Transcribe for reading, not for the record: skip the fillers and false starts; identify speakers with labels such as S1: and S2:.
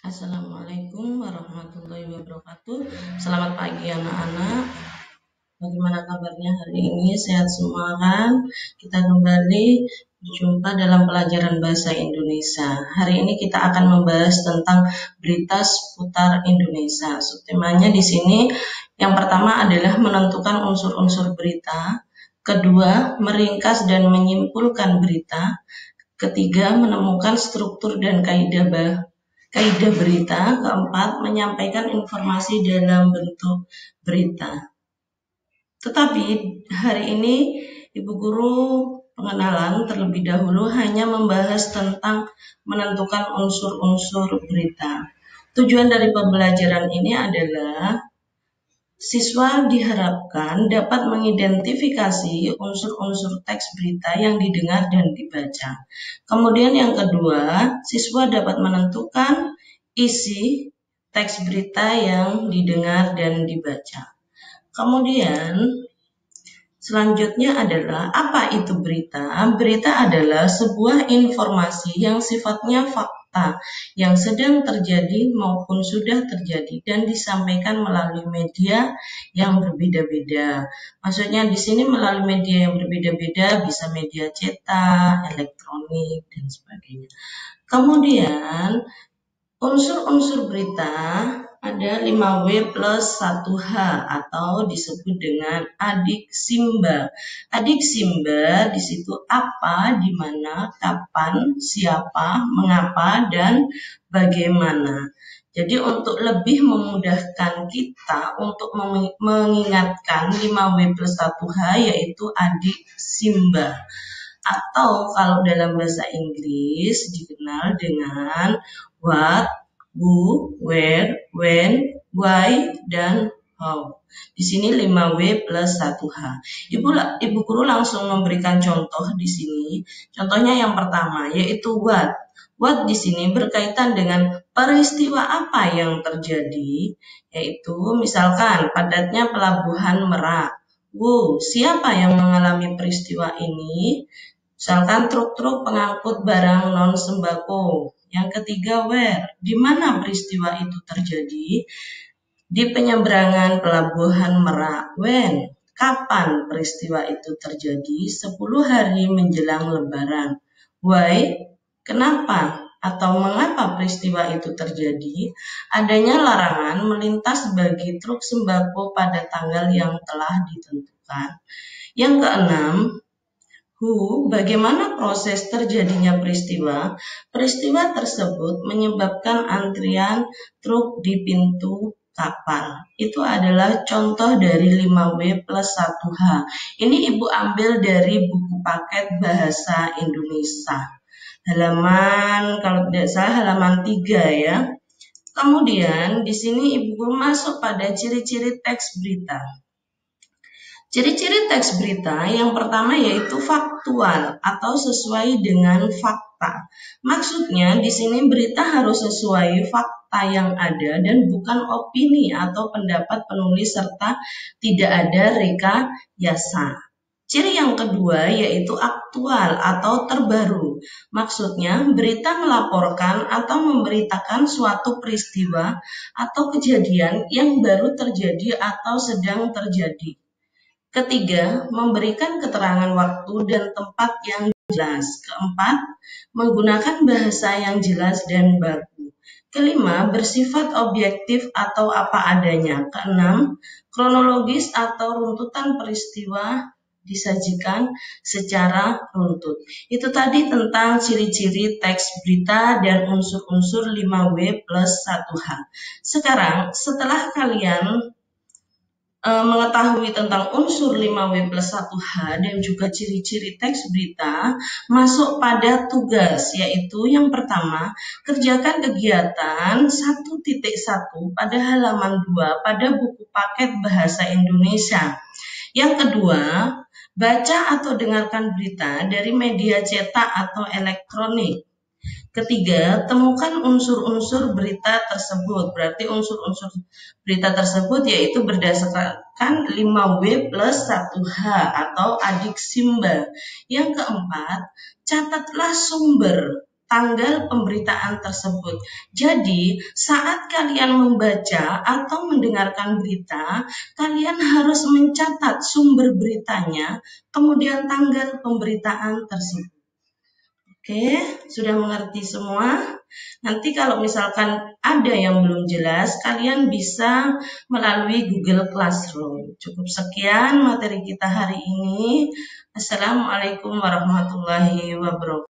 S1: Assalamualaikum warahmatullahi wabarakatuh. Selamat pagi anak-anak. Bagaimana kabarnya hari ini? Sehat semua kan? Kita kembali berjumpa dalam pelajaran bahasa Indonesia. Hari ini kita akan membahas tentang berita seputar Indonesia. Subtemanya di sini yang pertama adalah menentukan unsur-unsur berita, kedua meringkas dan menyimpulkan berita, ketiga menemukan struktur dan kaidah berita, keempat menyampaikan informasi dalam bentuk berita. Tetapi hari ini Ibu Guru pengenalan terlebih dahulu hanya membahas tentang menentukan unsur-unsur berita. Tujuan dari pembelajaran ini adalah siswa diharapkan dapat mengidentifikasi unsur-unsur teks berita yang didengar dan dibaca. Kemudian yang kedua, siswa dapat menentukan isi teks berita yang didengar dan dibaca. Kemudian selanjutnya adalah apa itu berita? Berita adalah sebuah informasi yang sifatnya fakta yang sedang terjadi maupun sudah terjadi dan disampaikan melalui media yang berbeda-beda. Maksudnya di sini melalui media yang berbeda-beda, bisa media cetak, elektronik, dan sebagainya. Kemudian unsur-unsur berita ada 5W plus 1H atau disebut dengan adik simba. Adik simba di situ apa, di mana, kapan, siapa, mengapa, dan bagaimana. Jadi untuk lebih memudahkan kita untuk mengingatkan 5W plus 1H yaitu adik simba. Atau kalau dalam bahasa Inggris dikenal dengan what, who, where, when, why, dan how. Di sini 5W plus 1H. Ibu Guru langsung memberikan contoh di sini. Contohnya yang pertama yaitu what. What di sini berkaitan dengan peristiwa apa yang terjadi, yaitu misalkan padatnya pelabuhan Merak. Wow, siapa yang mengalami peristiwa ini? Misalkan truk-truk pengangkut barang non-sembako. Yang ketiga, where, di mana peristiwa itu terjadi? Di penyeberangan pelabuhan Merak. When, kapan peristiwa itu terjadi? 10 hari menjelang Lebaran. Why, kenapa atau mengapa peristiwa itu terjadi? Adanya larangan melintas bagi truk sembako pada tanggal yang telah ditentukan. Yang keenam, who, bagaimana proses terjadinya peristiwa? Peristiwa tersebut menyebabkan antrian truk di pintu kapan? Itu adalah contoh dari 5W plus 1H. Ini Ibu ambil dari buku paket bahasa Indonesia. Halaman, kalau tidak salah halaman 3 ya. Kemudian di sini Ibu Guru masuk pada ciri-ciri teks berita. Ciri-ciri teks berita yang pertama yaitu faktual atau sesuai dengan fakta. Maksudnya di sini berita harus sesuai fakta yang ada dan bukan opini atau pendapat penulis serta tidak ada rekayasa. Ciri yang kedua yaitu aktual atau terbaru. Maksudnya berita melaporkan atau memberitakan suatu peristiwa atau kejadian yang baru terjadi atau sedang terjadi. Ketiga, memberikan keterangan waktu dan tempat yang jelas. Keempat, menggunakan bahasa yang jelas dan baku. Kelima, bersifat objektif atau apa adanya. Keenam, kronologis atau runtutan peristiwa disajikan secara runtut. Itu tadi tentang ciri-ciri teks berita dan unsur-unsur 5W plus 1H. Sekarang, setelah kalian mengetahui tentang unsur 5W plus 1H dan juga ciri-ciri teks berita, masuk pada tugas, yaitu yang pertama, kerjakan kegiatan 1.1 pada halaman 2 pada buku paket bahasa Indonesia. Yang kedua, baca atau dengarkan berita dari media cetak atau elektronik. Ketiga, temukan unsur-unsur berita tersebut. Berarti unsur-unsur berita tersebut yaitu berdasarkan 5W plus 1H atau adik simba. Yang keempat, catatlah sumber tanggal pemberitaan tersebut. Jadi, saat kalian membaca atau mendengarkan berita, kalian harus mencatat sumber beritanya, kemudian tanggal pemberitaan tersebut. Oke, sudah mengerti semua? Nanti kalau misalkan ada yang belum jelas, kalian bisa melalui Google Classroom. Cukup sekian materi kita hari ini. Assalamualaikum warahmatullahi wabarakatuh.